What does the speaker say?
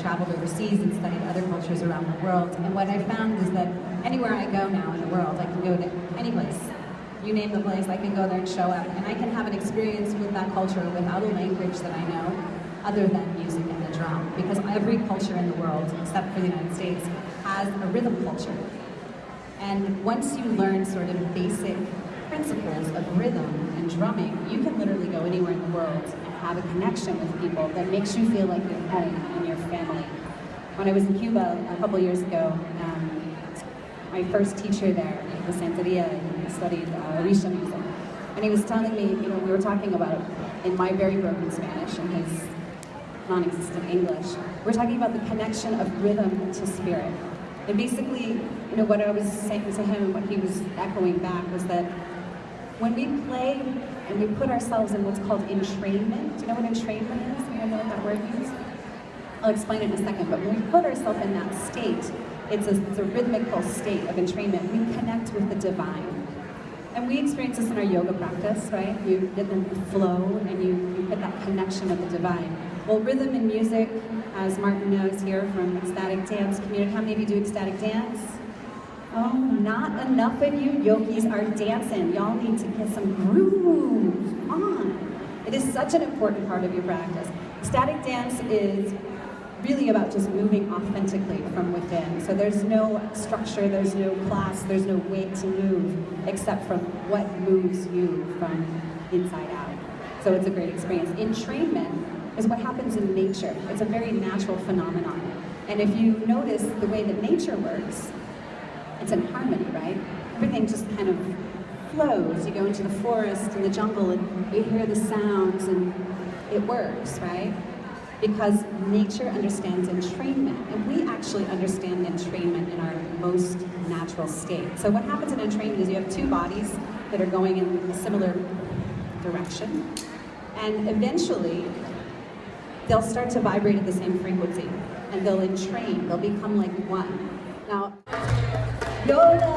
traveled overseas and studied other cultures around the world. And what I found is that anywhere I go now in the world, I can go to any place. You name the place, I can go there and show up. And I can have an experience with that culture without a language that I know, other than music and the drum. Because every culture in the world, except for the United States, has a rhythm culture. And once you learn sort of basic principles of rhythm and drumming, you can literally go anywhere in the world and have a connection with people that makes you feel like you're home and your family. When I was in Cuba a couple years ago, my first teacher there was Santeria, and he studied Orisha music. And he was telling me, you know, we were talking about, in my very broken Spanish and his non-existent English, we're talking about the connection of rhythm to spirit. And basically, you know, what I was saying to him and what he was echoing back was that when we play and we put ourselves in what's called entrainment, do you know what entrainment is? Do you know what that word means? I'll explain it in a second, but when we put ourselves in that state, it's a rhythmical state of entrainment. We connect with the divine. And we experience this in our yoga practice, right? You get in the flow and you put that connection with the divine. Well, rhythm and music, as Martin knows here from ecstatic dance community, how many of you do ecstatic dance? Oh, not enough of you yogis are dancing. Y'all need to get some groove on. It is such an important part of your practice. Ecstatic dance is really about just moving authentically from within. So there's no structure, there's no class, there's no way to move except from what moves you from inside out. So it's a great experience. Entrainment is what happens in nature. It's a very natural phenomenon. And if you notice the way that nature works, it's in harmony, right? Everything just kind of flows. You go into the forest and the jungle and you hear the sounds and it works, right? Because nature understands entrainment, and we actually understand entrainment in our most natural state. So what happens in entrainment is you have two bodies that are going in a similar direction, and eventually they'll start to vibrate at the same frequency, and they'll entrain, they'll become like one. Now, Yola!